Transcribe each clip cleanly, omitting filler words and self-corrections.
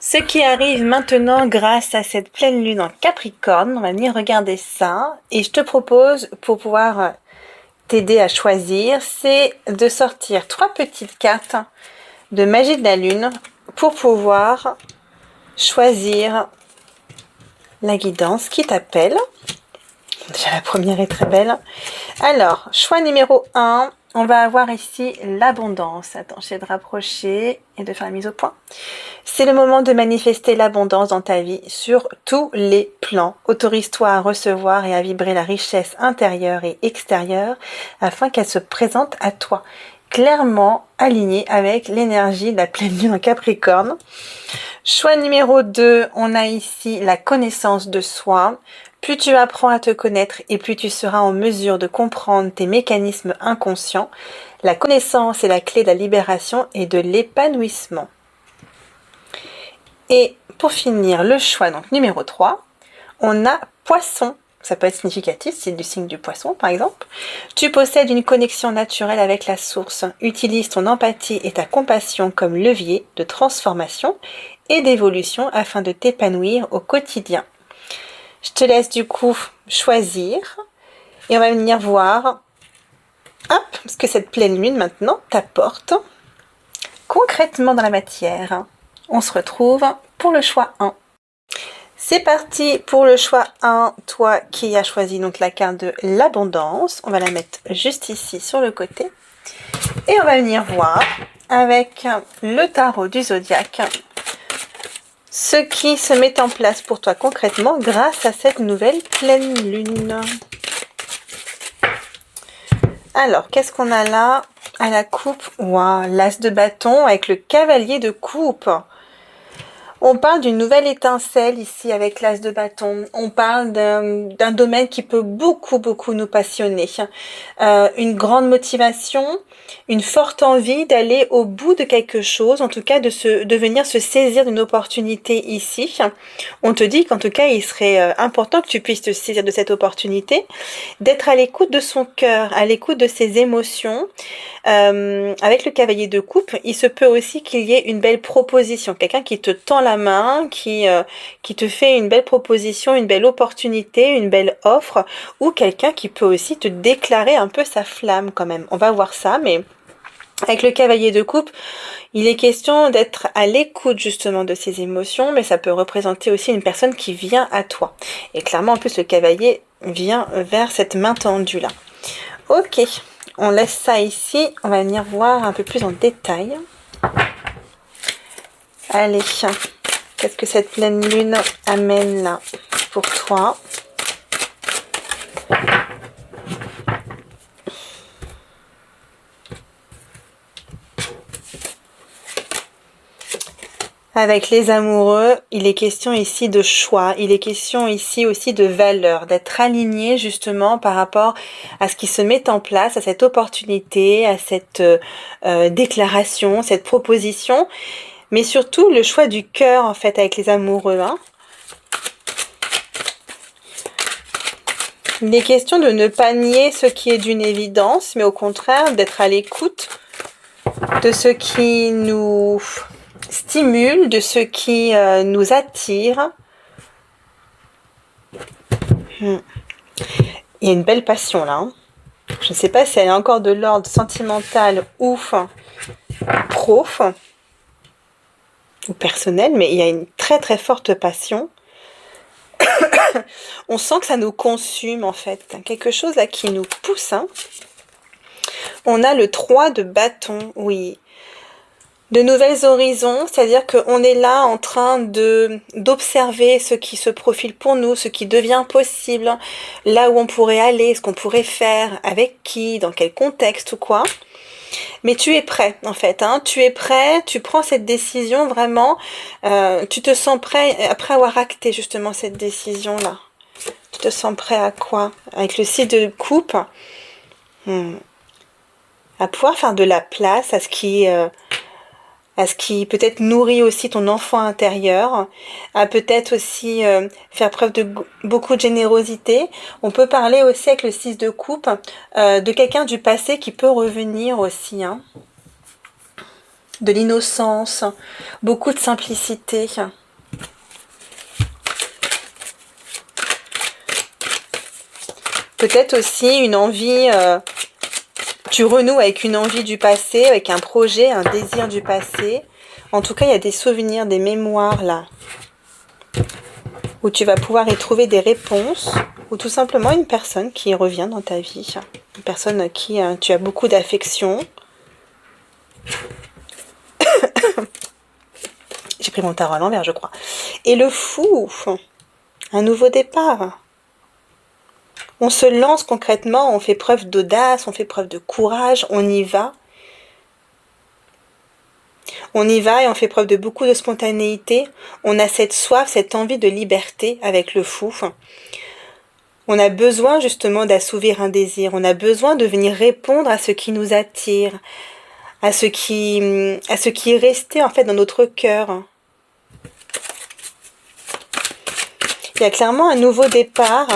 Ce qui arrive maintenant grâce à cette pleine lune en Capricorne, on va venir regarder ça et je te propose pour pouvoir t'aider à choisir, c'est de sortir 3 petites cartes de magie de la lune pour pouvoir choisir la guidance qui t'appelle. Déjà la première est très belle. Alors, choix numéro 1, on va avoir ici l'abondance. Attends, j'essaie de rapprocher et de faire la mise au point. C'est le moment de manifester l'abondance dans ta vie sur tous les plans. Autorise-toi à recevoir et à vibrer la richesse intérieure et extérieure afin qu'elle se présente à toi, clairement alignée avec l'énergie de la pleine lune en Capricorne. Choix numéro 2, on a ici la connaissance de soi. Plus tu apprends à te connaître et plus tu seras en mesure de comprendre tes mécanismes inconscients. La connaissance est la clé de la libération et de l'épanouissement. Et pour finir, le choix donc numéro 3, on a poisson. Ça peut être significatif, c'est du signe du poisson par exemple. Tu possèdes une connexion naturelle avec la source. Utilise ton empathie et ta compassion comme levier de transformation et d'évolution afin de t'épanouir au quotidien. Je te laisse du coup choisir et on va venir voir ce que cette pleine lune maintenant t'apporte concrètement dans la matière. On se retrouve pour le choix 1. C'est parti pour le choix 1, toi qui as choisi donc la carte de l'abondance. On va la mettre juste ici sur le côté. Et on va venir voir avec le tarot du zodiaque ce qui se met en place pour toi concrètement grâce à cette nouvelle pleine lune. Alors, qu'est-ce qu'on a là à la coupe? Waouh, l'as de bâton avec le cavalier de coupe. On parle d'une nouvelle étincelle ici avec l'as de bâton. On parle d'un domaine qui peut beaucoup nous passionner. Une grande motivation, une forte envie d'aller au bout de quelque chose, en tout cas de venir se saisir d'une opportunité ici. On te dit qu'en tout cas, il serait important que tu puisses te saisir de cette opportunité, d'être à l'écoute de son cœur, à l'écoute de ses émotions. Avec le cavalier de coupe, il se peut aussi qu'il y ait une belle proposition, quelqu'un qui te tend la main, qui te fait une belle proposition, une belle opportunité, une belle offre, ou quelqu'un qui peut aussi te déclarer un peu sa flamme quand même. On va voir ça, mais avec le cavalier de coupe, il est question d'être à l'écoute justement de ses émotions, mais ça peut représenter aussi une personne qui vient à toi. Et clairement, en plus, le cavalier vient vers cette main tendue là. Ok. On laisse ça ici, on va venir voir un peu plus en détail. Allez, qu'est-ce que cette pleine lune amène là pour toi? Avec les amoureux, il est question ici de choix, il est question ici aussi de valeur, d'être aligné justement par rapport à ce qui se met en place, à cette opportunité, à cette déclaration, cette proposition, mais surtout le choix du cœur en fait avec les amoureux. Il est question de ne pas nier ce qui est d'une évidence, mais au contraire d'être à l'écoute de ce qui nous stimule, de ce qui nous attire. Il y a une belle passion là. Je ne sais pas si elle est encore de l'ordre sentimental ou pro ou personnel, mais il y a une très forte passion. On sent que ça nous consume en fait, quelque chose là qui nous pousse. On a le 3 de bâton, oui. De nouvelles horizons, c'est-à-dire qu'on est là en train d'observer ce qui se profile pour nous, ce qui devient possible, là où on pourrait aller, ce qu'on pourrait faire, avec qui, dans quel contexte ou quoi. Mais tu es prêt en fait, tu es prêt, tu prends cette décision vraiment, tu te sens prêt après avoir acté justement cette décision-là. Tu te sens prêt à quoi? Avec le 6 de coupe, à pouvoir faire de la place à ce qui peut-être nourrit aussi ton enfant intérieur, à peut-être aussi faire preuve de beaucoup de générosité. On peut parler aussi avec le 6 de coupe de quelqu'un du passé qui peut revenir aussi. de l'innocence, beaucoup de simplicité. Peut-être aussi une envie, tu renoues avec une envie du passé, avec un projet, un désir du passé. En tout cas, il y a des souvenirs, des mémoires là, où tu vas pouvoir y trouver des réponses, ou tout simplement une personne qui revient dans ta vie, une personne à qui tu as beaucoup d'affection. J'ai pris mon tarot à l'envers, je crois. Et le fou, un nouveau départ. On se lance concrètement, on fait preuve d'audace, on fait preuve de courage, on y va. On y va et on fait preuve de beaucoup de spontanéité. On a cette soif, cette envie de liberté avec le fou. On a besoin justement d'assouvir un désir. On a besoin de venir répondre à ce qui nous attire, à ce qui est resté en fait dans notre cœur. Il y a clairement un nouveau départ.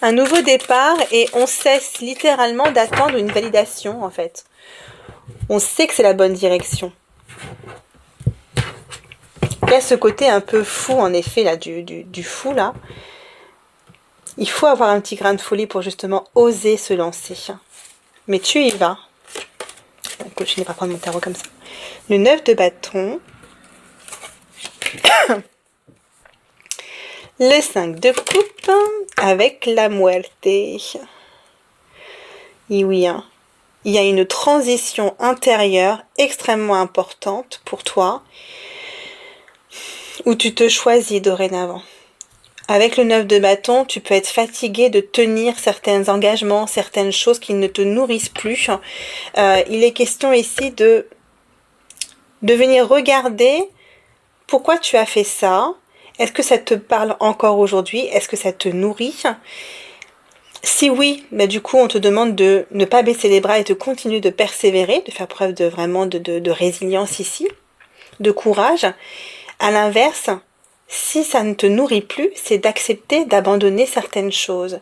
Un nouveau départ et on cesse littéralement d'attendre une validation en fait. On sait que c'est la bonne direction. Il y a ce côté un peu fou en effet là, du fou là. Il faut avoir un petit grain de folie pour justement oser se lancer. Mais tu y vas. Écoute, je n'ai pas prendre mon tarot comme ça. Le 9 de bâton. Le 5 de coupe avec la muerte. Et oui, hein. Il y a une transition intérieure extrêmement importante pour toi, où tu te choisis dorénavant. Avec le 9 de bâton, tu peux être fatigué de tenir certains engagements, certaines choses qui ne te nourrissent plus. Il est question ici de venir regarder pourquoi tu as fait ça. Est-ce que ça te parle encore aujourd'hui? Est-ce que ça te nourrit? Si oui, bah du coup, on te demande de ne pas baisser les bras et de continuer de persévérer, de faire preuve de vraiment de résilience ici, de courage. À l'inverse, si ça ne te nourrit plus, c'est d'accepter d'abandonner certaines choses.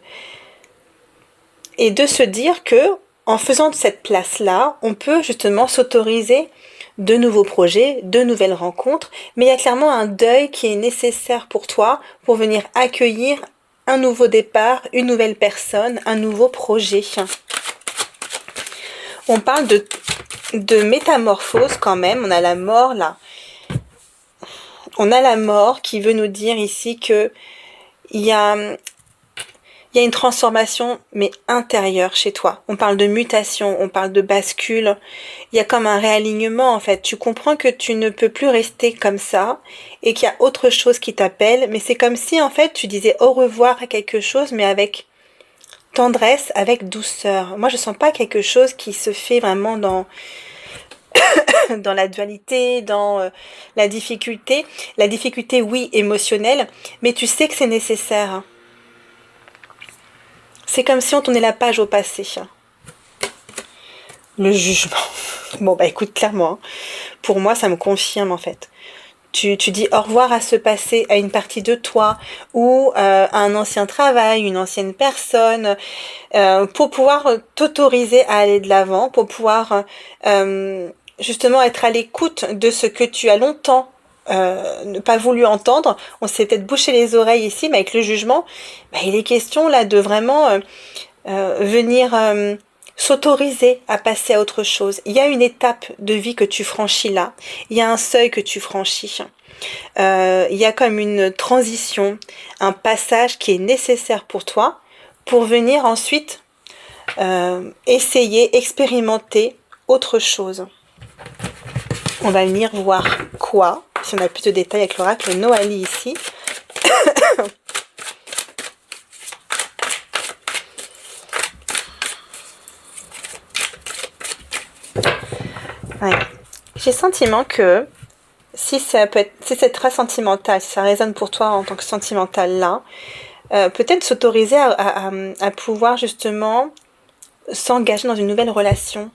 Et de se dire que, en faisant de cette place-là, on peut justement s'autoriser de nouveaux projets, de nouvelles rencontres, mais il y a clairement un deuil qui est nécessaire pour toi pour venir accueillir un nouveau départ, une nouvelle personne, un nouveau projet. On parle de métamorphose quand même, on a la mort là. On a la mort qui veut nous dire ici que il y a une transformation, mais intérieure chez toi. On parle de mutation, on parle de bascule. Il y a comme un réalignement, en fait. Tu comprends que tu ne peux plus rester comme ça et qu'il y a autre chose qui t'appelle. Mais c'est comme si, en fait, tu disais au revoir à quelque chose, mais avec tendresse, avec douceur. Moi, je sens pas quelque chose qui se fait vraiment dans la dualité, dans la difficulté. La difficulté, oui, émotionnelle, mais tu sais que c'est nécessaire. C'est comme si on tournait la page au passé. Le jugement. Bon, bah écoute, clairement, pour moi, ça me confirme en fait. Tu dis au revoir à ce passé, à une partie de toi, ou à un ancien travail, une ancienne personne, pour pouvoir t'autoriser à aller de l'avant, pour pouvoir justement être à l'écoute de ce que tu as longtemps ne pas voulu entendre. On s'est peut-être bouché les oreilles ici, mais avec le jugement, bah, il est question là de vraiment venir s'autoriser à passer à autre chose. Il y a une étape de vie que tu franchis là, il y a un seuil que tu franchis. Il y a comme une transition, un passage qui est nécessaire pour toi, pour venir ensuite essayer, expérimenter autre chose. On va venir voir quoi, si on a plus de détails avec l'oracle Noali ici. Ouais. J'ai le sentiment que si ça peut être, si c'est très sentimental, si ça résonne pour toi en tant que sentimental là, peut-être s'autoriser à pouvoir justement s'engager dans une nouvelle relation.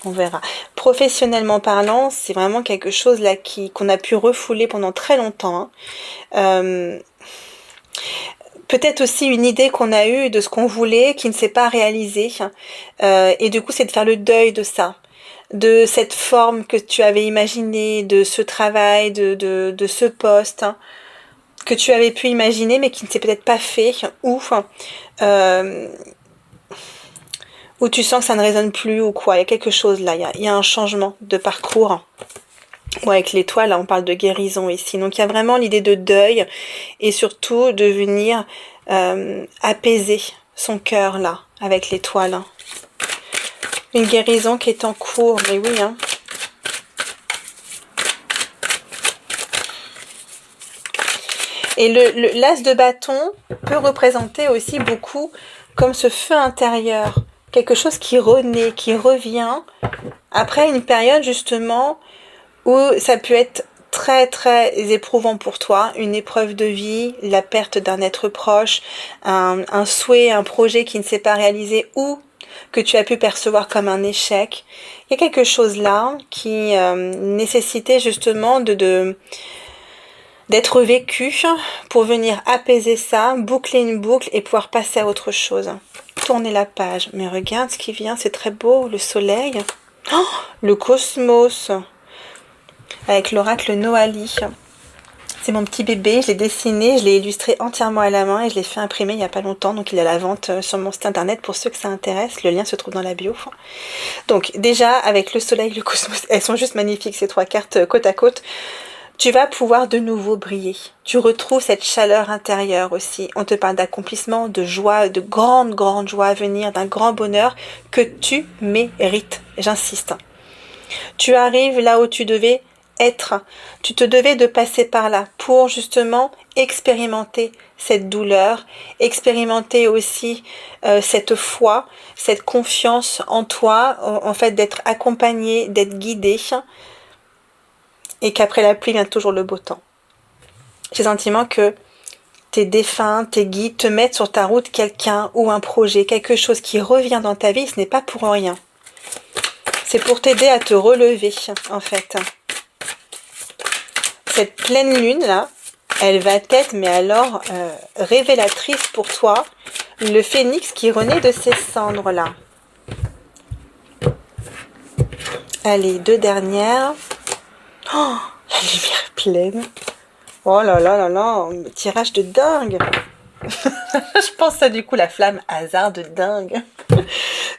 On verra. Professionnellement parlant, c'est vraiment quelque chose là qu'on a pu refouler pendant très longtemps. Hein. peut-être aussi une idée qu'on a eue de ce qu'on voulait qui ne s'est pas réalisée. Et du coup, c'est de faire le deuil de ça, de cette forme que tu avais imaginée, de ce travail, de ce poste, hein, que tu avais pu imaginer mais qui ne s'est peut-être pas fait, euh, ou tu sens que ça ne résonne plus ou quoi. Il y a quelque chose là, il y a un changement de parcours. Ou avec l'étoile, là on parle de guérison ici. Donc il y a vraiment l'idée de deuil et surtout de venir apaiser son cœur là, avec l'étoile. Une guérison qui est en cours, mais oui, hein. Et l'as de bâton peut représenter aussi beaucoup comme ce feu intérieur, quelque chose qui renaît, qui revient, après une période justement où ça peut être très très éprouvant pour toi, une épreuve de vie, la perte d'un être proche, un souhait, un projet qui ne s'est pas réalisé ou que tu as pu percevoir comme un échec. Il y a quelque chose là qui nécessitait justement d'être vécu pour venir apaiser ça, boucler une boucle et pouvoir passer à autre chose. Tourner la page. Mais regarde ce qui vient, c'est très beau, le soleil. Oh, le cosmos. Avec l'oracle Noali. C'est mon petit bébé, je l'ai dessiné, je l'ai illustré entièrement à la main et je l'ai fait imprimer il n'y a pas longtemps, donc il est à la vente sur mon site internet pour ceux que ça intéresse, le lien se trouve dans la bio. Donc déjà, avec le soleil, le cosmos, elles sont juste magnifiques ces trois cartes côte à côte. Tu vas pouvoir de nouveau briller. Tu retrouves cette chaleur intérieure aussi. On te parle d'accomplissement, de joie, de grande, grande joie à venir, d'un grand bonheur que tu mérites. J'insiste. Tu arrives là où tu devais être. Tu te devais de passer par là pour justement expérimenter cette douleur, expérimenter aussi cette foi, cette confiance en toi, en fait d'être accompagné, d'être guidé, et qu'après la pluie vient toujours le beau temps. J'ai le sentiment que tes défunts, tes guides te mettent sur ta route quelqu'un ou un projet, quelque chose qui revient dans ta vie, ce n'est pas pour rien. C'est pour t'aider à te relever, en fait. Cette pleine lune là, elle va être, mais alors, révélatrice pour toi, le phénix qui renaît de ses cendres là. Allez, deux dernières. Oh, la lumière pleine. Oh là là là là, un tirage de dingue. Je pense à du coup la flamme hasard de dingue.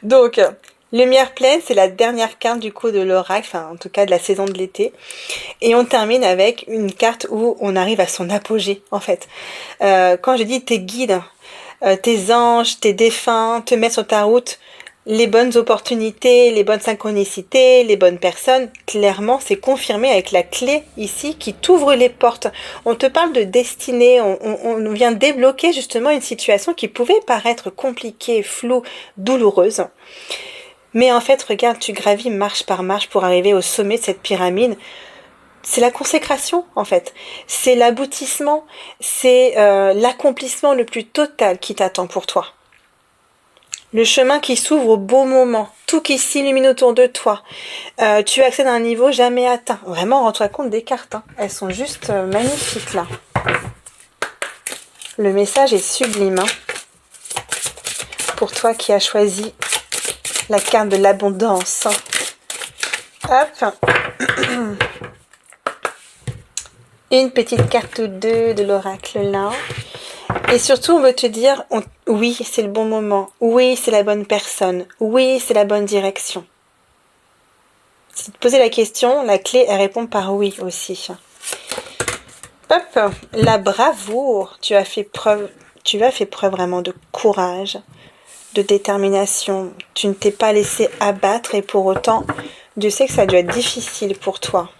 Donc, lumière pleine, c'est la dernière carte du coup de l'oracle, enfin en tout cas de la saison de l'été. Et on termine avec une carte où on arrive à son apogée en fait. Quand je dis tes guides, tes anges, tes défunts te mettent sur ta route les bonnes opportunités, les bonnes synchronicités, les bonnes personnes, clairement c'est confirmé avec la clé ici qui t'ouvre les portes. On te parle de destinée, on vient débloquer justement une situation qui pouvait paraître compliquée, floue, douloureuse. Mais en fait, regarde, tu gravis marche par marche pour arriver au sommet de cette pyramide. C'est la consécration en fait, c'est l'aboutissement, c'est l'accomplissement le plus total qui t'attend pour toi. Le chemin qui s'ouvre au beau moment, tout qui s'illumine autour de toi. Tu accèdes à un niveau jamais atteint. Vraiment, rends-toi compte des cartes. Hein. Elles sont juste magnifiques là. Le message est sublime. Hein. Pour toi qui as choisi la carte de l'abondance. Hop. Une petite carte ou deux de l'oracle là. Et surtout, on veut te dire, oui, c'est le bon moment. Oui, c'est la bonne personne. Oui, c'est la bonne direction. Si tu te posais la question, la clé, elle répond par oui aussi. Hop, la bravoure. Tu as fait preuve vraiment de courage, de détermination. Tu ne t'es pas laissé abattre et pour autant, je sais que ça a dû être difficile pour toi.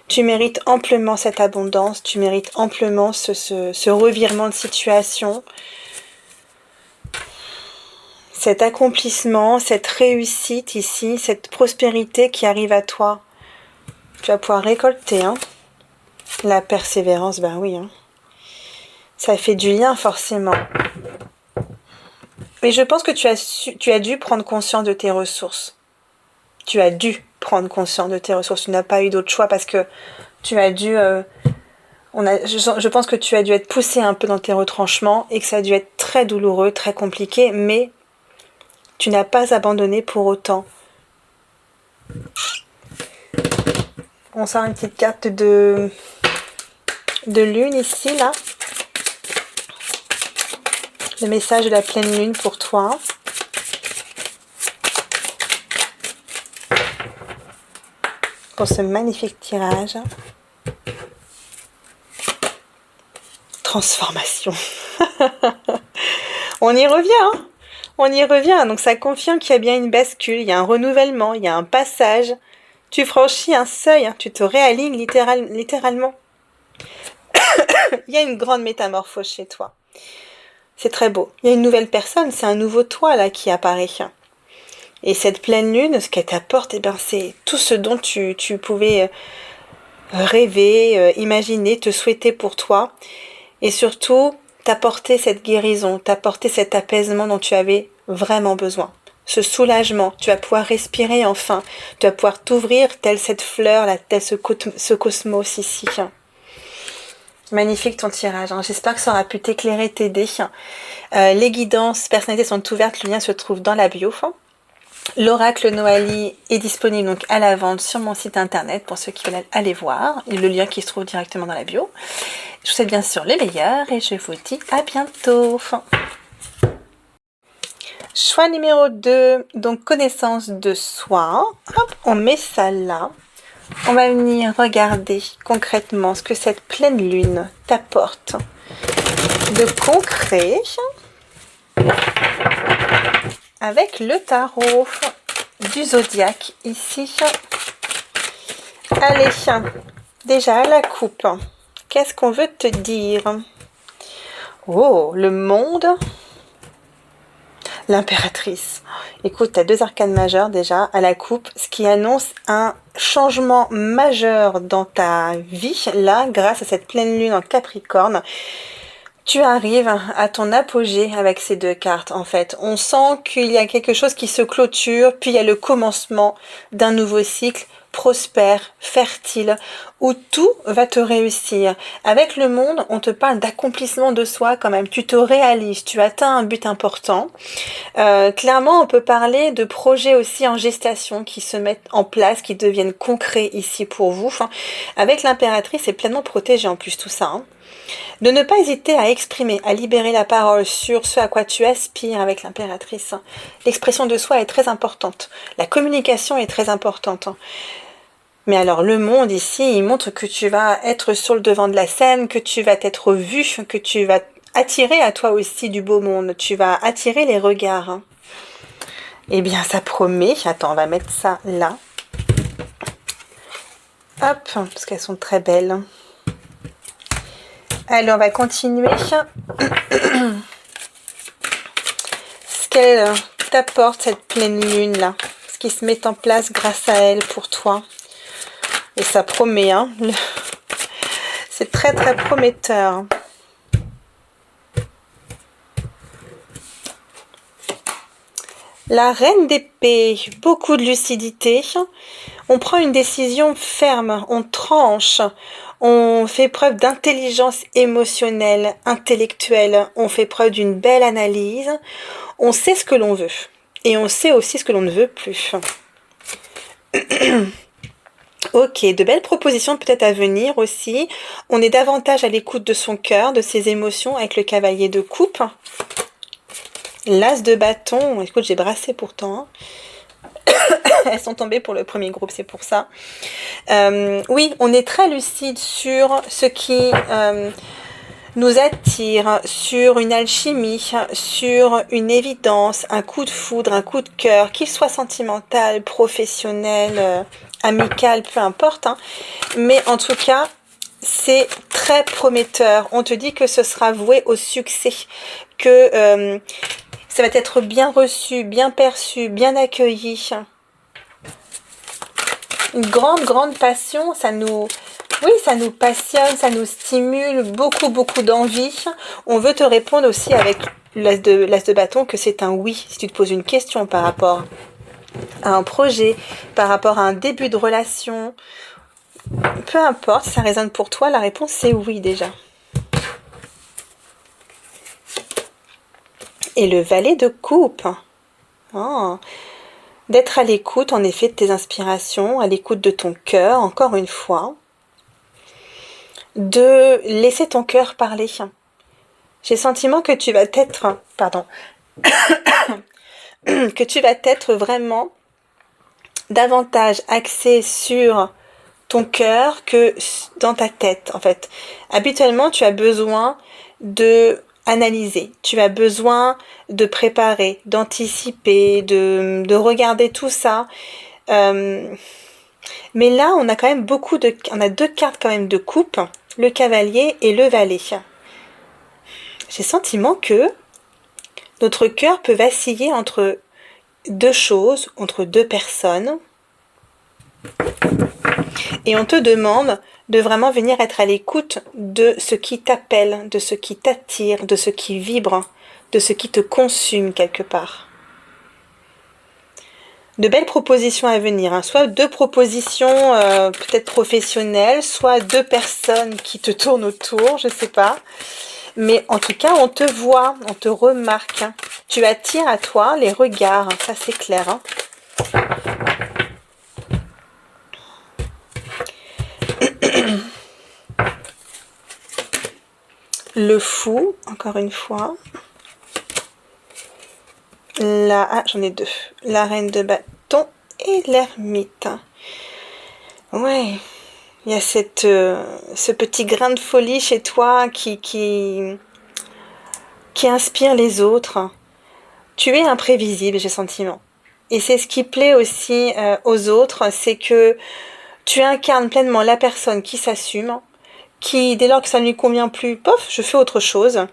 Tu mérites amplement cette abondance, tu mérites amplement ce revirement de situation, cet accomplissement, cette réussite ici, cette prospérité qui arrive à toi. Tu vas pouvoir récolter, hein. La persévérance, ben oui, hein. Ça fait du lien forcément. Mais je pense que tu as dû prendre conscience de tes ressources. Tu as dû prendre conscience de tes ressources. Tu n'as pas eu d'autre choix parce que tu as dû, Je pense que tu as dû être poussé un peu dans tes retranchements et que ça a dû être très douloureux, très compliqué, mais tu n'as pas abandonné pour autant. On sort une petite carte de lune ici, là. Le message de la pleine lune pour toi. Pour ce magnifique tirage. Transformation. On y revient, hein. On y revient. Donc ça confirme qu'il y a bien une bascule, il y a un renouvellement, il y a un passage. Tu franchis un seuil, hein. Tu te réalignes littéralement. Il y a une grande métamorphose chez toi. C'est très beau. Il y a une nouvelle personne, c'est un nouveau toi là qui apparaît. Et cette pleine lune, ce qu'elle t'apporte, eh ben, c'est tout ce dont tu pouvais rêver, imaginer, te souhaiter pour toi. Et surtout, t'apporter cette guérison, t'apporter cet apaisement dont tu avais vraiment besoin. Ce soulagement, tu vas pouvoir respirer enfin. Tu vas pouvoir t'ouvrir telle cette fleur, là, tel ce cosmos ici. Magnifique ton tirage, hein. J'espère que ça aura pu t'éclairer, t'aider. Les guidances personnalisées sont ouvertes, le lien se trouve dans la bio. L'oracle Noali est disponible donc à la vente sur mon site internet pour ceux qui veulent aller voir. Et le lien qui se trouve directement dans la bio. Je vous souhaite bien sûr le meilleur et je vous dis à bientôt. Choix numéro 2, donc connaissance de soi. Hop, on met ça là. On va venir regarder concrètement ce que cette pleine lune t'apporte de concret avec le tarot du zodiaque ici. Allez, déjà la coupe. Qu'est-ce qu'on veut te dire? Oh, le monde. L'impératrice. Écoute, tu as 2 arcanes majeures déjà à la coupe, ce qui annonce un changement majeur dans ta vie. Là, grâce à cette pleine lune en Capricorne, tu arrives à ton apogée avec ces 2 cartes. En fait, on sent qu'il y a quelque chose qui se clôture, puis il y a le commencement d'un nouveau cycle prospère, fertile, où tout va te réussir. Avec le monde, on te parle d'accomplissement de soi quand même. Tu te réalises, tu atteins un but important. Clairement, on peut parler de projets aussi en gestation qui se mettent en place, qui deviennent concrets ici pour vous. Enfin, avec l'impératrice, c'est pleinement protégé en plus tout ça. Hein. De ne pas hésiter à exprimer, à libérer la parole sur ce à quoi tu aspires avec l'impératrice. L'expression de soi est très importante. La communication est très importante. Mais alors le monde ici, il montre que tu vas être sur le devant de la scène, que tu vas t'être vu, que tu vas attirer à toi aussi du beau monde. Tu vas attirer les regards. Eh bien, ça promet. Attends, on va mettre ça là. Hop, parce qu'elles sont très belles. Allez, on va continuer. Ce qu'elle t'apporte, cette pleine lune là. Ce qui se met en place grâce à elle pour toi. Et ça promet, hein. C'est très très prometteur. La reine d'épée, beaucoup de lucidité. On prend une décision ferme, on tranche, on fait preuve d'intelligence émotionnelle, intellectuelle, on fait preuve d'une belle analyse, on sait ce que l'on veut et on sait aussi ce que l'on ne veut plus. Ok, de belles propositions peut-être à venir aussi. On est davantage à l'écoute de son cœur, de ses émotions avec le cavalier de coupe. L'as de bâton, écoute, j'ai brassé pourtant. Elles sont tombées pour le premier groupe, c'est pour ça. Oui, on est très lucide sur ce qui nous attire, sur une alchimie, sur une évidence, un coup de foudre, un coup de cœur, qu'il soit sentimental, professionnel, amical, peu importe. Hein. Mais en tout cas, c'est très prometteur. On te dit que ce sera voué au succès, que ça va être bien reçu, bien perçu, bien accueilli. Une grande passion, ça nous passionne, ça nous stimule, beaucoup d'envie. On veut te répondre aussi avec l'as de bâton que c'est un oui. Si tu te poses une question par rapport à un projet, par rapport à un début de relation, Peu importe, si ça résonne pour toi, la réponse c'est oui déjà. Et le valet de coupe. Oh. D'être à l'écoute en effet de tes inspirations, à l'écoute de ton cœur, encore une fois. De laisser ton cœur parler. J'ai le sentiment que tu vas être, pardon, que tu vas être vraiment davantage axé sur ton cœur que dans ta tête, en fait. Habituellement, tu as besoin de analyser, tu as besoin de préparer, d'anticiper, de regarder tout ça. Mais là, on a quand même on a deux cartes quand même de coupe, le cavalier et le valet. J'ai le sentiment que notre cœur peut vaciller entre deux choses, entre deux personnes. Et on te demande de vraiment venir être à l'écoute de ce qui t'appelle, de ce qui t'attire, de ce qui vibre, de ce qui te consume quelque part. De belles propositions à venir, hein. Soit deux propositions peut-être professionnelles, soit deux personnes qui te tournent autour, je sais pas. Mais en tout cas, on te voit, on te remarque. Tu attires à toi les regards, ça c'est clair. Hein. Le fou, encore une fois. J'en ai deux. La reine de bâton et l'ermite. Ouais. Il y a ce petit grain de folie chez toi qui inspire les autres. Tu es imprévisible, j'ai le sentiment. Et c'est ce qui plaît aussi aux autres, c'est que tu incarnes pleinement la personne qui s'assume, qui, dès lors que ça ne lui convient plus, pof, je fais autre chose.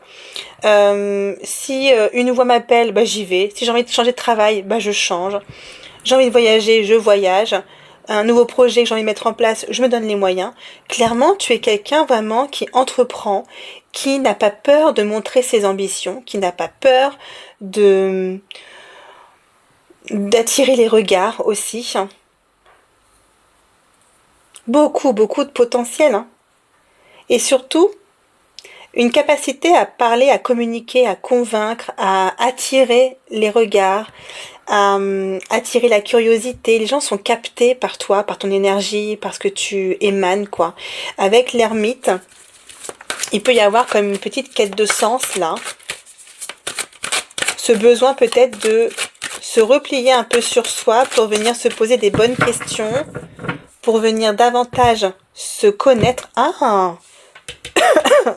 Si une voix m'appelle, bah, j'y vais. Si j'ai envie de changer de travail, bah, je change. J'ai envie de voyager, je voyage. Un nouveau projet que j'ai envie de mettre en place, je me donne les moyens. Clairement, tu es quelqu'un vraiment qui entreprend, qui n'a pas peur de montrer ses ambitions, qui n'a pas peur d'attirer les regards aussi. Beaucoup, beaucoup de potentiel. Hein. Et surtout, une capacité à parler, à communiquer, à convaincre, à attirer les regards, à attirer la curiosité. Les gens sont captés par toi, par ton énergie, par ce que tu émanes, quoi. Avec l'ermite, il peut y avoir comme une petite quête de sens, là. Ce besoin peut-être de se replier un peu sur soi pour venir se poser des bonnes questions, pour venir davantage se connaître. Ah,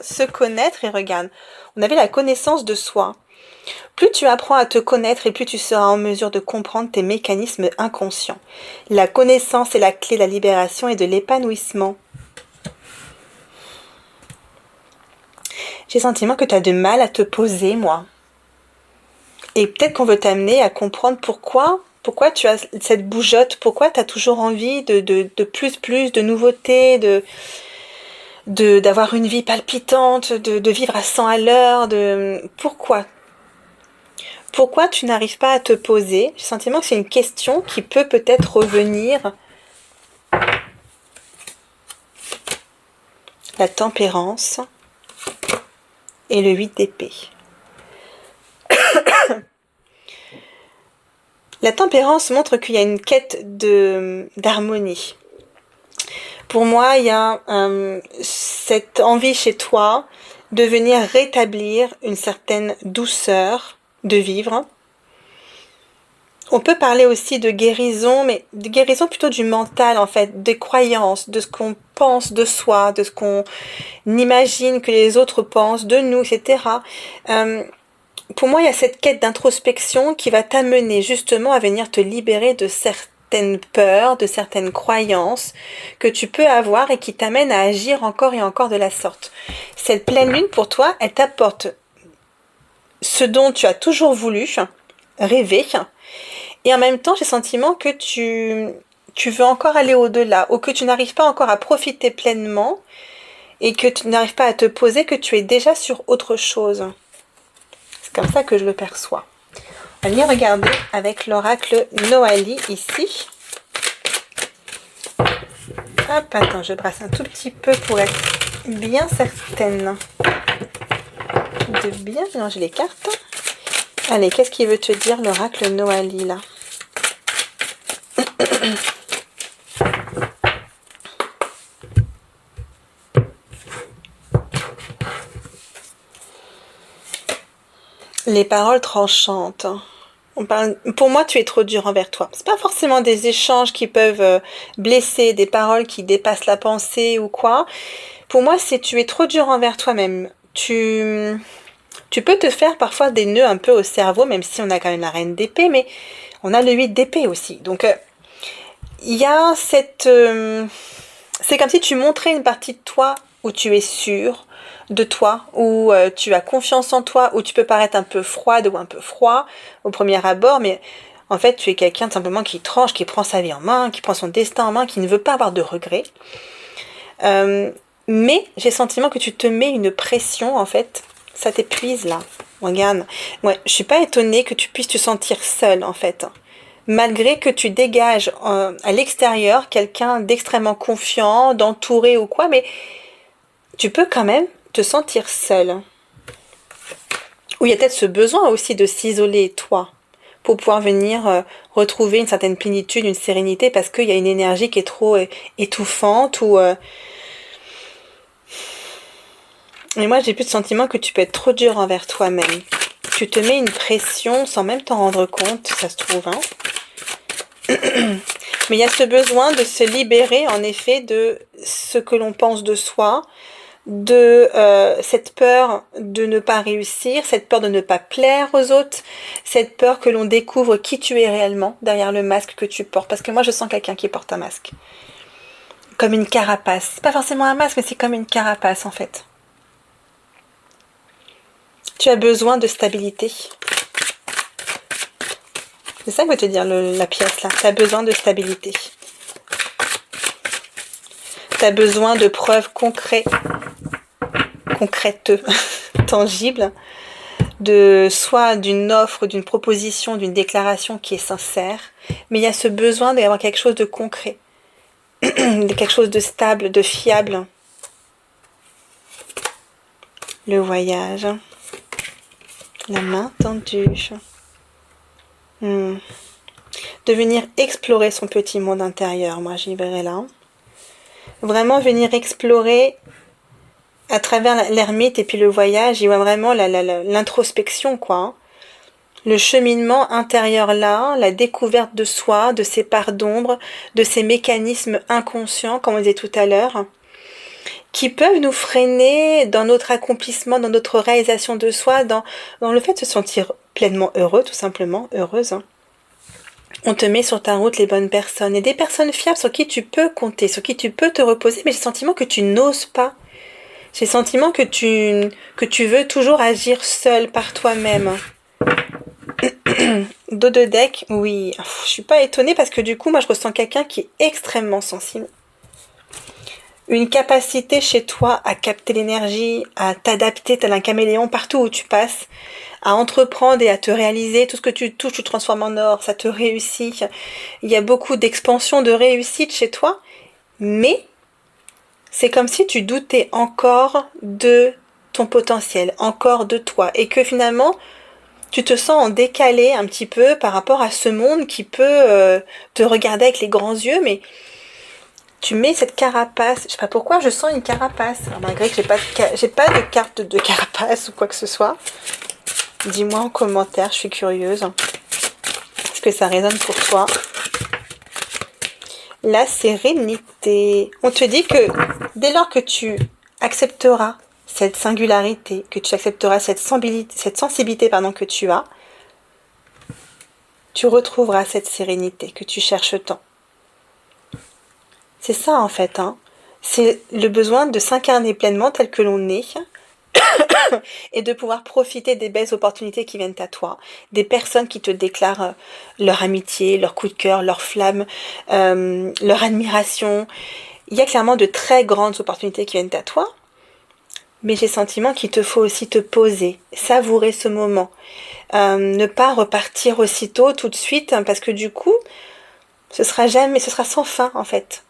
se connaître, et regarde, on avait la connaissance de soi. Plus tu apprends à te connaître et plus tu seras en mesure de comprendre tes mécanismes inconscients. La connaissance est la clé de la libération et de l'épanouissement. J'ai le sentiment que tu as du mal à te poser, moi. Et peut-être qu'on veut t'amener à comprendre pourquoi tu as cette bougeotte, pourquoi tu as toujours envie de plus, de nouveautés, d'avoir une vie palpitante, de vivre à 100 à l'heure, Pourquoi tu n'arrives pas à te poser? J'ai le sentiment que c'est une question qui peut peut-être revenir. La tempérance et le 8 d'épée. La tempérance montre qu'il y a une quête d'harmonie. Pour moi, il y a cette envie chez toi de venir rétablir une certaine douceur de vivre. On peut parler aussi de guérison, mais de guérison plutôt du mental en fait, des croyances, de ce qu'on pense de soi, de ce qu'on imagine que les autres pensent de nous, etc. Pour moi, il y a cette quête d'introspection qui va t'amener justement à venir te libérer de certaines peurs, de certaines croyances que tu peux avoir et qui t'amènent à agir encore et encore de la sorte. Cette pleine lune, pour toi, elle t'apporte ce dont tu as toujours voulu, rêver, et en même temps, j'ai le sentiment que tu veux encore aller au-delà, ou que tu n'arrives pas encore à profiter pleinement, et que tu n'arrives pas à te poser, que tu es déjà sur autre chose. C'est comme ça que je le perçois. On va venir regarder avec l'oracle Noali ici. Hop, attends, je brasse un tout petit peu pour être bien certaine de bien mélanger les cartes. Allez, qu'est-ce qu'il veut te dire l'oracle Noali là? Les paroles tranchantes. Pour moi, tu es trop dur envers toi. C'est pas forcément des échanges qui peuvent blesser, des paroles qui dépassent la pensée ou quoi. Pour moi, c'est tu es trop dur envers toi-même. Tu peux te faire parfois des nœuds un peu au cerveau, même si on a quand même la reine d'épée, mais on a le 8 d'épée aussi. Donc, il y a cette... c'est comme si tu montrais une partie de toi où tu es sûr de toi, où tu as confiance en toi, où tu peux paraître un peu froide ou un peu froid au premier abord, mais en fait tu es quelqu'un simplement qui tranche, qui prend sa vie en main, qui prend son destin en main, qui ne veut pas avoir de regrets. Mais j'ai le sentiment que tu te mets une pression en fait, ça t'épuise là. Regarde, ouais, je suis pas étonnée que tu puisses te sentir seule en fait. Malgré que tu dégages à l'extérieur quelqu'un d'extrêmement confiant, d'entouré ou quoi, mais tu peux quand même te sentir seul. Ou il y a peut-être ce besoin aussi de s'isoler, toi, pour pouvoir venir retrouver une certaine plénitude, une sérénité, parce qu'il y a une énergie qui est trop étouffante. Et moi, j'ai plus le sentiment que tu peux être trop dur envers toi-même. Tu te mets une pression sans même t'en rendre compte, ça se trouve. Hein. Mais il y a ce besoin de se libérer, en effet, de ce que l'on pense de soi, de cette peur de ne pas réussir, cette peur de ne pas plaire aux autres, cette peur que l'on découvre qui tu es réellement derrière le masque que tu portes. Parce que moi, je sens quelqu'un qui porte un masque. Comme une carapace. C'est pas forcément un masque, mais c'est comme une carapace, en fait. Tu as besoin de stabilité. C'est ça que veut te dire la pièce, là. Tu as besoin de stabilité. Tu as besoin de preuves concrètes, tangibles, de soit d'une offre, d'une proposition, d'une déclaration qui est sincère, mais il y a ce besoin d'avoir quelque chose de concret, quelque chose de stable, de fiable. Le voyage, la main tendue, de venir explorer son petit monde intérieur, moi j'y verrai là. Vraiment venir explorer à travers l'ermite et puis le voyage, il voit vraiment l'introspection, quoi. Hein. Le cheminement intérieur là, la découverte de soi, de ses parts d'ombre, de ses mécanismes inconscients, comme on disait tout à l'heure, qui peuvent nous freiner dans notre accomplissement, dans notre réalisation de soi, dans le fait de se sentir pleinement heureux, tout simplement, heureuse. Hein. On te met sur ta route les bonnes personnes, et des personnes fiables sur qui tu peux compter, sur qui tu peux te reposer, mais j'ai le sentiment que tu n'oses pas. J'ai le sentiment que tu veux toujours agir seul par toi-même. Dos de deck, oui. Je suis pas étonnée parce que du coup, moi, je ressens quelqu'un qui est extrêmement sensible. Une capacité chez toi à capter l'énergie, à t'adapter, tel un caméléon partout où tu passes, à entreprendre et à te réaliser. Tout ce que tu touches, tu transformes en or, ça te réussit. Il y a beaucoup d'expansion, de réussite chez toi, mais c'est comme si tu doutais encore de ton potentiel, encore de toi, et que finalement, tu te sens en décalé un petit peu par rapport à ce monde qui peut te regarder avec les grands yeux, mais tu mets cette carapace, je sais pas pourquoi je sens une carapace, alors, malgré que j'ai pas de carte de carapace ou quoi que ce soit. Dis-moi en commentaire, je suis curieuse. Est-ce que ça résonne pour toi? La sérénité. On te dit que dès lors que tu accepteras cette singularité, que tu accepteras cette sensibilité que tu as, tu retrouveras cette sérénité que tu cherches tant. C'est ça en fait, hein. C'est le besoin de s'incarner pleinement tel que l'on est et de pouvoir profiter des belles opportunités qui viennent à toi, des personnes qui te déclarent leur amitié, leur coup de cœur, leur flamme, leur admiration. Il y a clairement de très grandes opportunités qui viennent à toi, mais j'ai le sentiment qu'il te faut aussi te poser, savourer ce moment, ne pas repartir aussitôt, tout de suite, parce que du coup, ce sera sans fin en fait.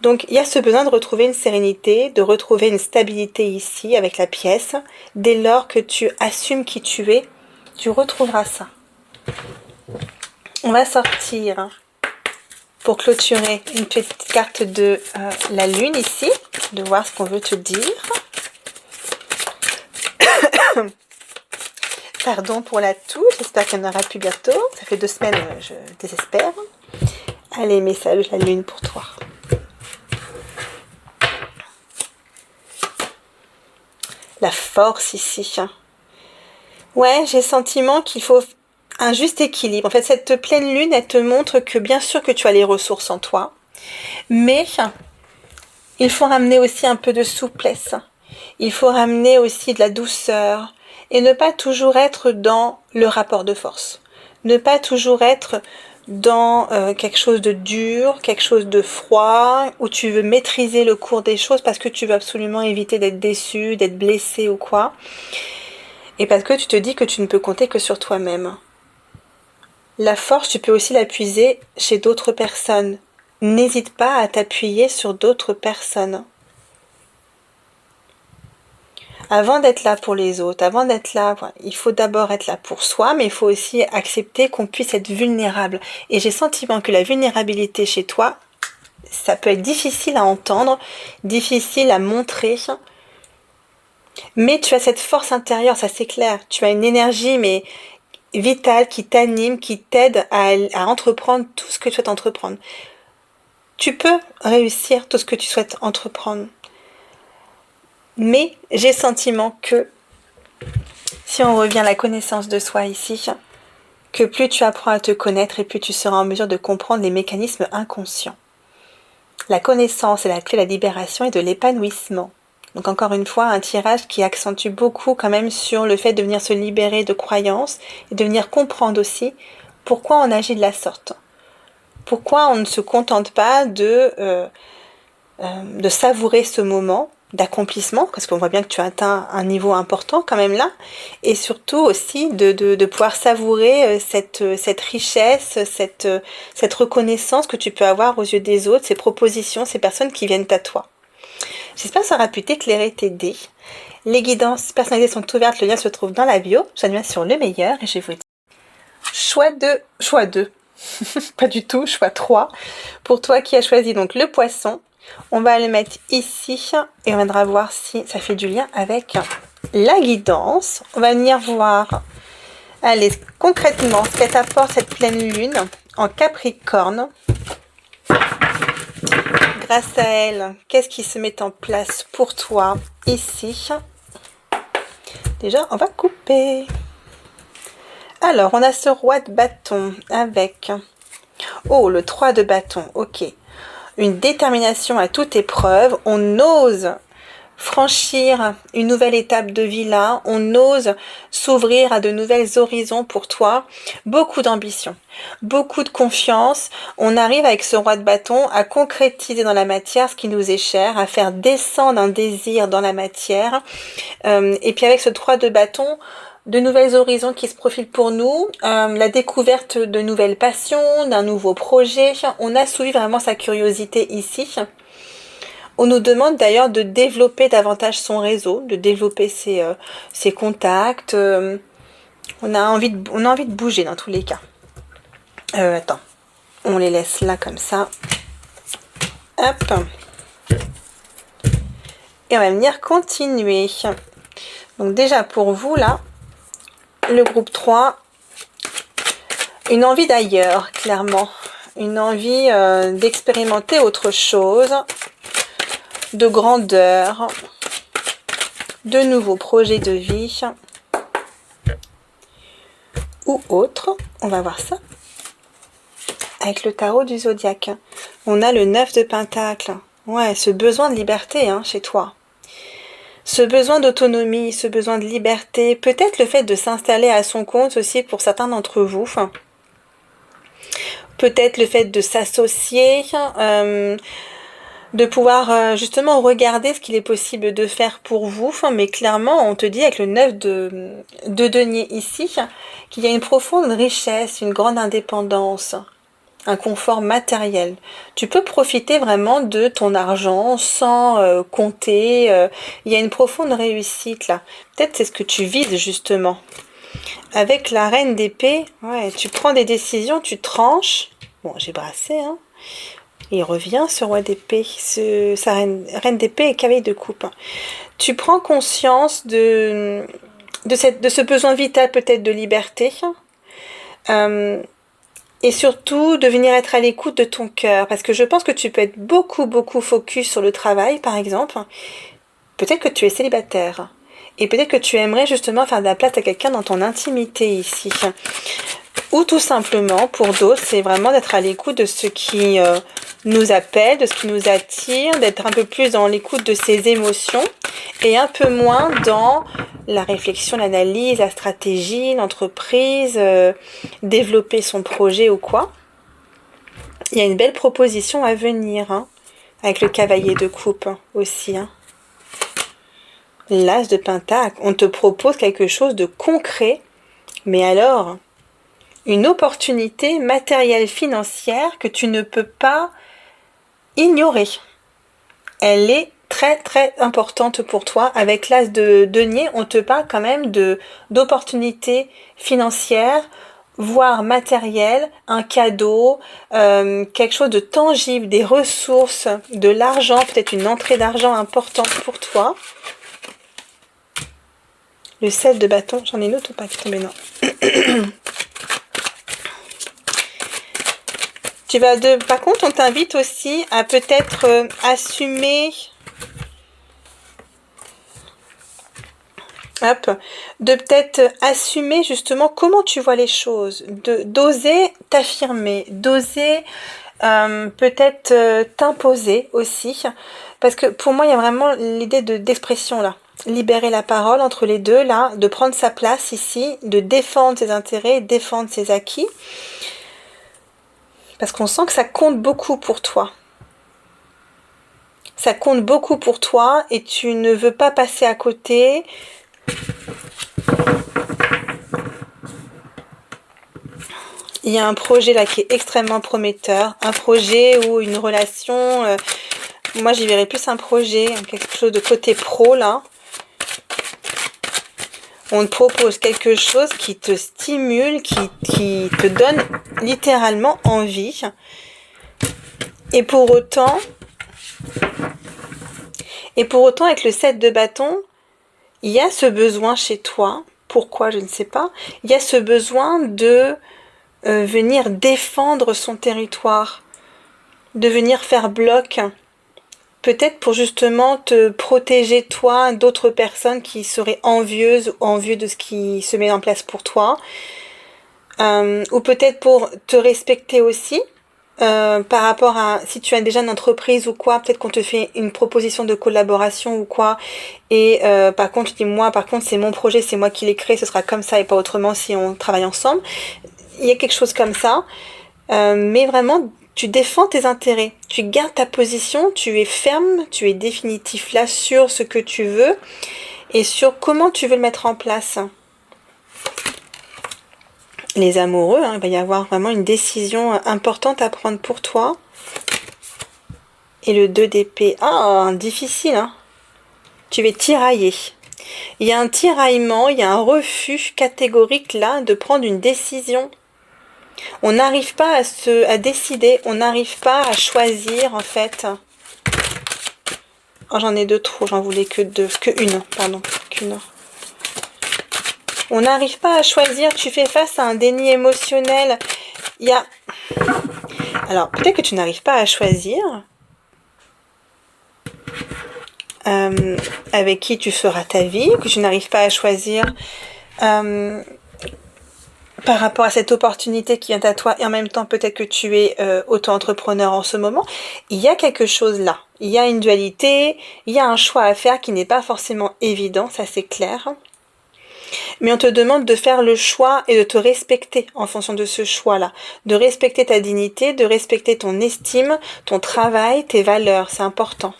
Donc il y a ce besoin de retrouver une sérénité, de retrouver une stabilité ici avec la pièce. Dès lors que tu assumes qui tu es, tu retrouveras ça. On va sortir pour clôturer une petite carte de la lune ici, de voir ce qu'on veut te dire. Pardon pour la toux, j'espère qu'il y en aura plus bientôt. Ça fait 2 semaines, je désespère. Allez, message de la lune pour toi. La force ici. Ouais, j'ai le sentiment qu'il faut un juste équilibre. En fait, cette pleine lune, elle te montre que bien sûr que tu as les ressources en toi, mais il faut ramener aussi un peu de souplesse. Il faut ramener aussi de la douceur et ne pas toujours être dans le rapport de force. Ne pas toujours être dans quelque chose de dur, quelque chose de froid, où tu veux maîtriser le cours des choses parce que tu veux absolument éviter d'être déçu, d'être blessé ou quoi. Et parce que tu te dis que tu ne peux compter que sur toi-même. La force, tu peux aussi la puiser chez d'autres personnes. N'hésite pas à t'appuyer sur d'autres personnes. Avant d'être là pour les autres, avant d'être là, il faut d'abord être là pour soi, mais il faut aussi accepter qu'on puisse être vulnérable. Et j'ai le sentiment que la vulnérabilité chez toi, ça peut être difficile à entendre, difficile à montrer, mais tu as cette force intérieure, ça c'est clair. Tu as une énergie, mais vitale, qui t'anime, qui t'aide à entreprendre tout ce que tu souhaites entreprendre. Tu peux réussir tout ce que tu souhaites entreprendre. Mais j'ai le sentiment que, si on revient à la connaissance de soi ici, que plus tu apprends à te connaître et plus tu seras en mesure de comprendre les mécanismes inconscients. La connaissance est la clé de la libération et de l'épanouissement. Donc encore une fois, un tirage qui accentue beaucoup quand même sur le fait de venir se libérer de croyances et de venir comprendre aussi pourquoi on agit de la sorte. Pourquoi on ne se contente pas de savourer ce moment d'accomplissement, parce qu'on voit bien que tu as atteint un niveau important quand même là, et surtout aussi de pouvoir savourer cette richesse, cette reconnaissance que tu peux avoir aux yeux des autres, ces propositions, ces personnes qui viennent à toi. J'espère que ça aura pu t'éclairer, t'aider. Les guidances personnalisées sont ouvertes, le lien se trouve dans la bio. J'admets sur le meilleur et je vous dis choix 2, pas du tout, choix 3. Pour toi qui as choisi donc le poisson, on va le mettre ici et on viendra voir si ça fait du lien avec la guidance. On va venir voir, allez, concrètement, ce qu'elle t'apporte cette pleine lune en Capricorne. Grâce à elle, qu'est-ce qui se met en place pour toi ici? Déjà, on va couper. Alors, on a ce roi de bâton avec... Oh, le 3 de bâton, ok. Une détermination à toute épreuve. On ose franchir une nouvelle étape de vie là. On ose s'ouvrir à de nouvelles horizons pour toi. Beaucoup d'ambition, beaucoup de confiance. On arrive avec ce roi de bâton à concrétiser dans la matière ce qui nous est cher, à faire descendre un désir dans la matière. Et puis avec ce 3 de bâton, de nouvelles horizons qui se profilent pour nous, la découverte de nouvelles passions, d'un nouveau projet. On assouvit vraiment sa curiosité ici. On nous demande d'ailleurs de développer davantage son réseau, de développer ses contacts. On a envie de bouger dans tous les cas. Attends, on les laisse là comme ça. Hop. Et on va venir continuer. Donc déjà pour vous là, le groupe 3, une envie d'ailleurs, clairement. Une envie d'expérimenter autre chose, de grandeur, de nouveaux projets de vie ou autre. On va voir ça avec le tarot du zodiaque. On a le 9 de Pentacle. Ouais, ce besoin de liberté chez toi. Ce besoin d'autonomie, ce besoin de liberté, peut-être le fait de s'installer à son compte aussi pour certains d'entre vous. Peut-être le fait de s'associer, de pouvoir justement regarder ce qu'il est possible de faire pour vous. Mais clairement, on te dit avec le 9 de denier ici, qu'il y a une profonde richesse, une grande indépendance. un confort matériel. Tu peux profiter vraiment de ton argent sans compter. Il y a une profonde réussite là. Peut-être c'est ce que tu vises justement. Avec la reine d'épée, ouais, tu prends des décisions, tu tranches. Bon, j'ai brassé, hein. Il revient ce roi d'épée, sa reine d'épée et cavalier de coupe. Tu prends conscience de ce besoin vital peut-être de liberté. Et surtout de venir être à l'écoute de ton cœur. Parce que je pense que tu peux être beaucoup focus sur le travail, par exemple. Peut-être que tu es célibataire. Et peut-être que tu aimerais justement faire de la place à quelqu'un dans ton intimité ici. Ou tout simplement, pour d'autres, c'est vraiment d'être à l'écoute de ce qui nous appelle, de ce qui nous attire, d'être un peu plus dans l'écoute de ses émotions et un peu moins dans la réflexion, l'analyse, la stratégie, l'entreprise, développer son projet ou quoi. Il y a une belle proposition à venir, hein, avec le cavalier de coupe aussi. Hein. L'as de pentacle, on te propose quelque chose de concret, mais alors, une opportunité matérielle financière que tu ne peux pas ignorer. Elle est très importante pour toi. Avec l'as de denier, on te parle quand même d'opportunités financières, voire matérielles, un cadeau, quelque chose de tangible, des ressources, de l'argent, peut-être une entrée d'argent importante pour toi. Le 7 de bâton, j'en ai une autre ou pas qui est tombée? Non. Par contre, on t'invite aussi à peut-être assumer, de peut-être assumer justement comment tu vois les choses, d'oser t'affirmer, d'oser peut-être t'imposer aussi, parce que pour moi, il y a vraiment l'idée d'expression là. Libérer la parole entre les deux, là, de prendre sa place ici, de défendre ses intérêts, défendre ses acquis. Parce qu'on sent que ça compte beaucoup pour toi. Ça compte beaucoup pour toi et tu ne veux pas passer à côté. Il y a un projet là qui est extrêmement prometteur. Un projet ou une relation. Moi, j'y verrais plus un projet, quelque chose de côté pro là. On te propose quelque chose qui te stimule, qui te donne littéralement envie. Et pour autant, avec le 7 de bâton, il y a ce besoin chez toi. Pourquoi, je ne sais pas. Il y a ce besoin de venir défendre son territoire, de venir faire bloc. Peut-être pour justement te protéger toi d'autres personnes qui seraient envieuses ou envieux de ce qui se met en place pour toi. Ou peut-être pour te respecter aussi. Par rapport à si tu as déjà une entreprise ou quoi, peut-être qu'on te fait une proposition de collaboration ou quoi, et par contre tu dis moi par contre c'est mon projet, c'est moi qui l'ai créé, ce sera comme ça et pas autrement si on travaille ensemble. Il y a quelque chose comme ça, mais vraiment tu défends tes intérêts, tu gardes ta position, tu es ferme, tu es définitif là sur ce que tu veux et sur comment tu veux le mettre en place. Les amoureux, hein, il va y avoir vraiment une décision importante à prendre pour toi. Et le 2 d'épée, difficile, hein. Tu es tiraillé. Il y a un tiraillement, il y a un refus catégorique là de prendre une décision. On n'arrive pas à décider, on n'arrive pas à choisir en fait. Oh, j'en ai deux trop, j'en voulais qu'une. On n'arrive pas à choisir, tu fais face à un déni émotionnel. Alors, peut-être que tu n'arrives pas à choisir avec qui tu feras ta vie, que tu n'arrives pas à choisir par rapport à cette opportunité qui vient à toi, et en même temps peut-être que tu es auto-entrepreneur en ce moment. Il y a quelque chose là, il y a une dualité, il y a un choix à faire qui n'est pas forcément évident, ça c'est clair. Mais on te demande de faire le choix et de te respecter en fonction de ce choix-là. De respecter ta dignité, de respecter ton estime, ton travail, tes valeurs, c'est important.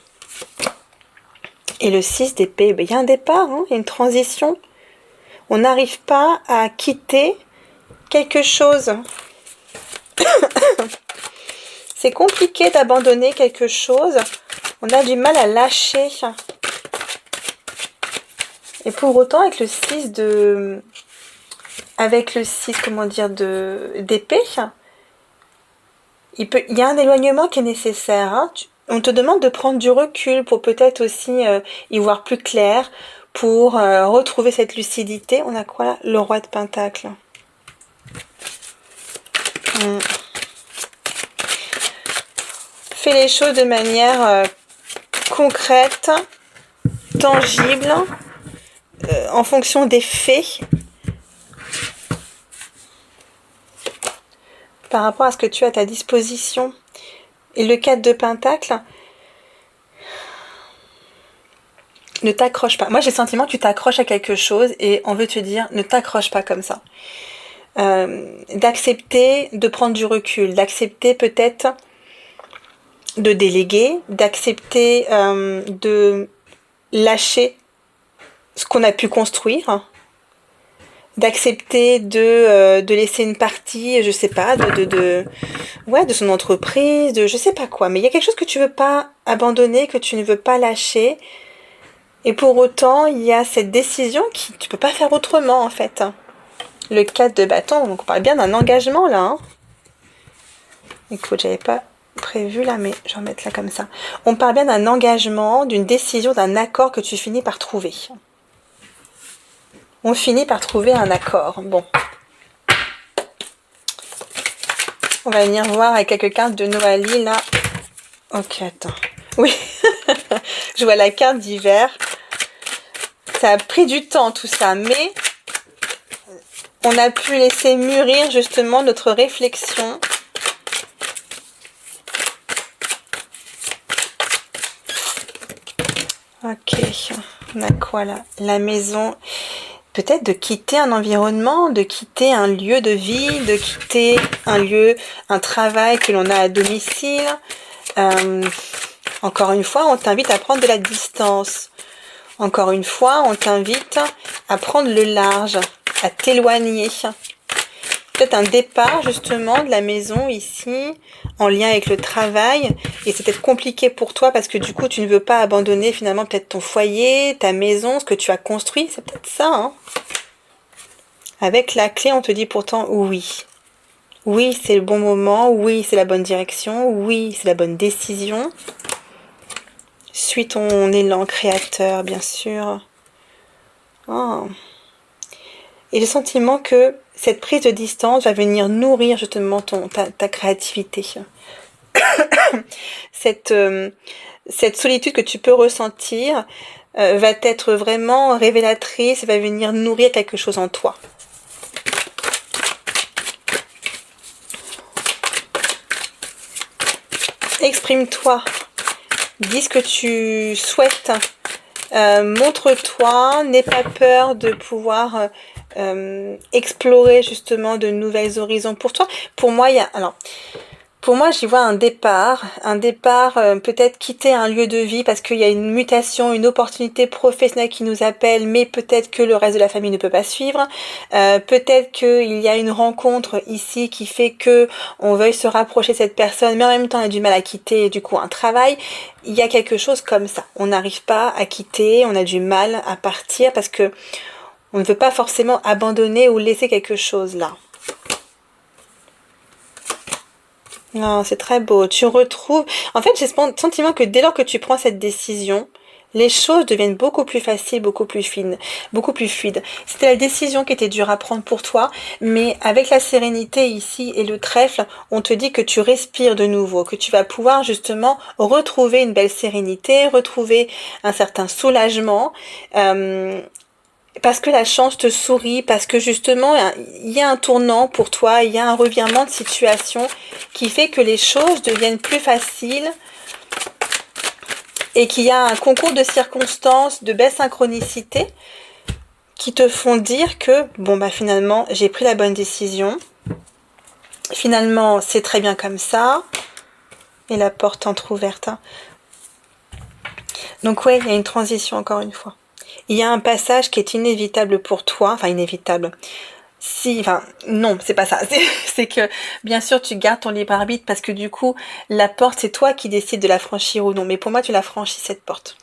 Et le 6 d'épée, il y a un départ, hein, il y a une transition. On n'arrive pas à quitter quelque chose. C'est compliqué d'abandonner quelque chose. On a du mal à lâcher. Et pour autant, avec le 6 de... Avec le 6, comment dire, d'épée, il y a un éloignement qui est nécessaire. Hein. On te demande de prendre du recul pour peut-être aussi y voir plus clair, pour retrouver cette lucidité. On a quoi là? Le roi de Pentacle. Fais les choses de manière concrète, tangible, en fonction des faits, par rapport à ce que tu as à ta disposition. Et le 4 de Pentacle, ne t'accroche pas. Moi, j'ai le sentiment que tu t'accroches à quelque chose et on veut te dire, ne t'accroche pas comme ça. D'accepter de prendre du recul, d'accepter peut-être de déléguer, d'accepter de lâcher ce qu'on a pu construire, d'accepter de laisser une partie, je sais pas, de son entreprise, de je sais pas quoi, mais il y a quelque chose que tu veux pas abandonner, que tu ne veux pas lâcher, et pour autant, il y a cette décision qui tu peux pas faire autrement en fait. Le 4 de bâton, donc on parle bien d'un engagement là. Hein. Écoute, j'avais pas prévu là, mais je vais remettre là comme ça. On parle bien d'un engagement, d'une décision, d'un accord que tu finis par trouver. On finit par trouver un accord. Bon. On va venir voir avec quelques cartes de Noailly là. Ok, attends. Oui. Je vois la carte d'hiver. Ça a pris du temps tout ça, mais on a pu laisser mûrir justement notre réflexion. Ok, on a quoi là? La maison, peut-être de quitter un environnement, de quitter un lieu de vie, de quitter un lieu, un travail que l'on a à domicile. Encore une fois, on t'invite à prendre de la distance. Encore une fois, on t'invite à prendre le large, à t'éloigner. Peut-être un départ justement de la maison ici, en lien avec le travail, et c'est peut-être compliqué pour toi parce que du coup tu ne veux pas abandonner finalement peut-être ton foyer, ta maison, ce que tu as construit, c'est peut-être ça. Hein. Avec la clé, on te dit pourtant oui. Oui, c'est le bon moment, oui, c'est la bonne direction, oui, c'est la bonne décision. Suis ton élan créateur, bien sûr. Oh. Et le sentiment que cette prise de distance va venir nourrir justement ta créativité. Cette solitude que tu peux ressentir va être vraiment révélatrice, va venir nourrir quelque chose en toi. Exprime-toi, dis ce que tu souhaites, montre-toi, n'aie pas peur de pouvoir explorer justement de nouvelles horizons pour toi. Pour moi, pour moi, j'y vois un départ peut-être quitter un lieu de vie parce qu'il y a une mutation, une opportunité professionnelle qui nous appelle, mais peut-être que le reste de la famille ne peut pas suivre. Peut-être qu'il y a une rencontre ici qui fait que on veuille se rapprocher de cette personne, mais en même temps on a du mal à quitter du coup un travail. Il y a quelque chose comme ça. On n'arrive pas à quitter, on a du mal à partir parce que on ne veut pas forcément abandonner ou laisser quelque chose là. Non, c'est très beau. Tu retrouves... En fait, j'ai ce sentiment que dès lors que tu prends cette décision, les choses deviennent beaucoup plus faciles, beaucoup plus fines, beaucoup plus fluides. C'était la décision qui était dure à prendre pour toi, mais avec la sérénité ici et le trèfle, on te dit que tu respires de nouveau, que tu vas pouvoir justement retrouver une belle sérénité, retrouver un certain soulagement, parce que la chance te sourit, parce que justement, il y a un tournant pour toi, il y a un revirement de situation qui fait que les choses deviennent plus faciles et qu'il y a un concours de circonstances, de belle synchronicité qui te font dire que, bon bah finalement, j'ai pris la bonne décision. Finalement, c'est très bien comme ça. Et la porte entrouverte. Hein. Donc ouais, il y a une transition encore une fois. Il y a un passage qui est inévitable pour toi, enfin inévitable. Si, enfin, non, c'est pas ça. C'est que, bien sûr, tu gardes ton libre arbitre parce que du coup, la porte, c'est toi qui décides de la franchir ou non. Mais pour moi, tu la franchis, cette porte.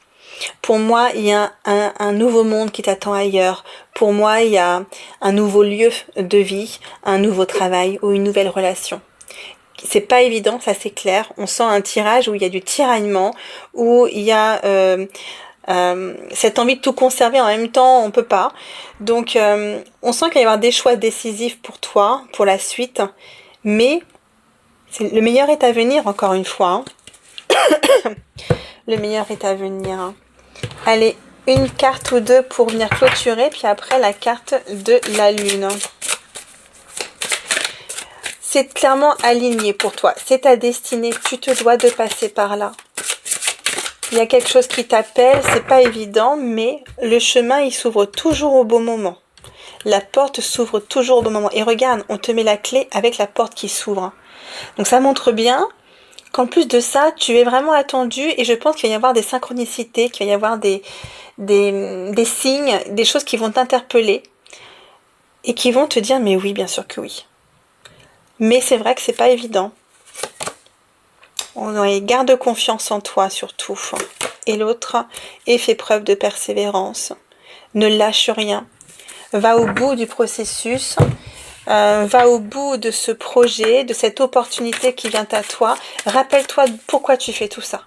Pour moi, il y a un nouveau monde qui t'attend ailleurs. Pour moi, il y a un nouveau lieu de vie, un nouveau travail ou une nouvelle relation. C'est pas évident, ça c'est clair. On sent un tirage où il y a du tiraillement, où il y a cette envie de tout conserver en même temps, on peut pas. Donc, on sent qu'il va y avoir des choix décisifs pour toi, pour la suite. Mais le meilleur est à venir, encore une fois. Hein. Le meilleur est à venir. Hein. Allez, une carte ou deux pour venir clôturer, puis après la carte de la lune. C'est clairement aligné pour toi. C'est ta destinée. Tu te dois de passer par là. Il y a quelque chose qui t'appelle. C'est pas évident, mais le chemin, il s'ouvre toujours au bon moment. La porte s'ouvre toujours au bon moment. Et regarde, on te met la clé avec la porte qui s'ouvre. Donc ça montre bien qu'en plus de ça, tu es vraiment attendu. Et je pense qu'il va y avoir des synchronicités, qu'il va y avoir des signes, des choses qui vont t'interpeller. Et qui vont te dire, mais oui, bien sûr que oui. Mais c'est vrai que c'est pas évident. Garde confiance en toi surtout. Et l'autre, et fais preuve de persévérance. Ne lâche rien. Va au bout du processus. Va au bout de ce projet, de cette opportunité qui vient à toi. Rappelle-toi pourquoi tu fais tout ça.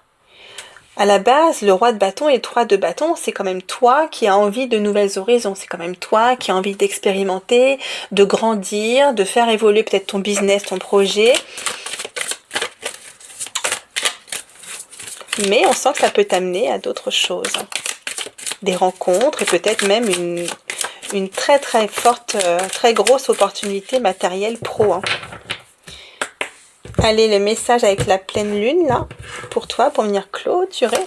À la base, le roi de bâton et le roi de bâton, c'est quand même toi qui as envie de nouvelles horizons. C'est quand même toi qui as envie d'expérimenter, de grandir, de faire évoluer peut-être ton business, ton projet. Mais on sent que ça peut t'amener à d'autres choses. Des rencontres et peut-être même une très très forte, très grosse opportunité matérielle pro. Hein. Allez, le message avec la pleine lune, là, pour toi, pour venir clôturer.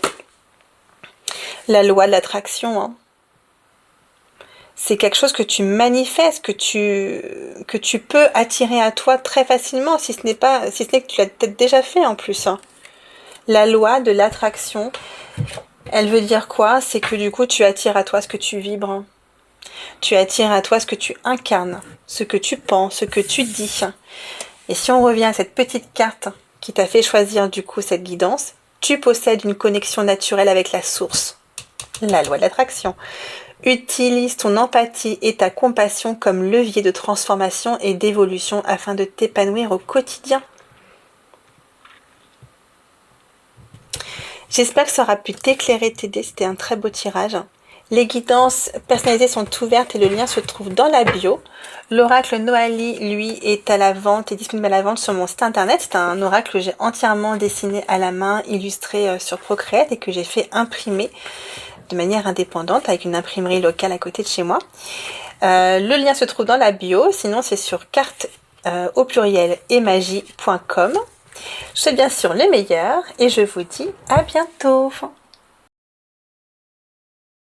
La loi de l'attraction, hein. C'est quelque chose que tu manifestes, que tu peux attirer à toi très facilement, si ce n'est que tu l'as peut-être déjà fait en plus. Hein. La loi de l'attraction, elle veut dire quoi? C'est que du coup, tu attires à toi ce que tu vibres. Hein. Tu attires à toi ce que tu incarnes, ce que tu penses, ce que tu dis. Et si on revient à cette petite carte qui t'a fait choisir du coup cette guidance, tu possèdes une connexion naturelle avec la source. La loi de l'attraction. Utilise ton empathie et ta compassion comme levier de transformation et d'évolution afin de t'épanouir au quotidien. J'espère que ça aura pu t'éclairer, t'aider. C'était un très beau tirage. Les guidances personnalisées sont ouvertes et le lien se trouve dans la bio. L'oracle Noali, lui, est à la vente, est disponible à la vente sur mon site internet. C'est un oracle que j'ai entièrement dessiné à la main, illustré sur Procreate et que j'ai fait imprimer de manière indépendante avec une imprimerie locale à côté de chez moi. Le lien se trouve dans la bio, sinon c'est sur carte au pluriel et magie.com. Je vous souhaite bien sûr le meilleur et je vous dis à bientôt.